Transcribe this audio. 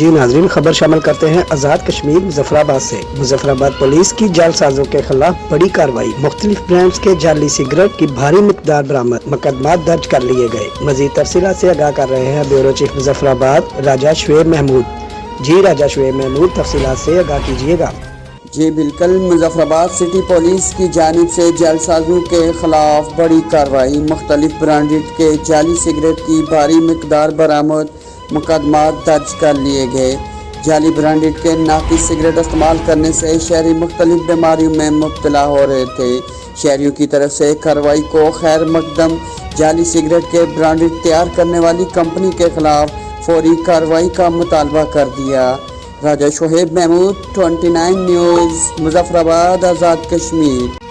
جی ناظرین، خبر شامل کرتے ہیں آزاد کشمیر مظفرآباد سے۔ مظفرآباد پولیس کی جعل سازوں کے خلاف بڑی کارروائی، مختلف برانڈز کے جعلی سگریٹ کی بھاری مقدار برآمد، مقدمات درج کر لیے گئے۔ مزید تفصیلات سے آگاہ کر رہے ہیں بیورو چیف مظفرآباد راجہ شعیب محمود۔ جی راجہ شعیب محمود، تفصیلات سے آگاہ کیجیے گا۔ جی بالکل، مظفرآباد سٹی پولیس کی جانب سے جعل سازوں کے خلاف بڑی کارروائی، مختلف برانڈز کے جعلی سگریٹ کی بھاری مقدار برآمد، مقدمات درج کر لیے گئے۔ جعلی برانڈز کے ناقص سگریٹ استعمال کرنے سے شہری مختلف بیماریوں میں مبتلا ہو رہے تھے۔ شہریوں کی طرف سے کارروائی کو خیر مقدم۔ جعلی سگریٹ کے برانڈز تیار کرنے والی کمپنی کے خلاف فوری کارروائی کا مطالبہ کر دیا۔ راجہ شعیب محمود، 29 نیوز، مظفرآباد، آزاد کشمیر۔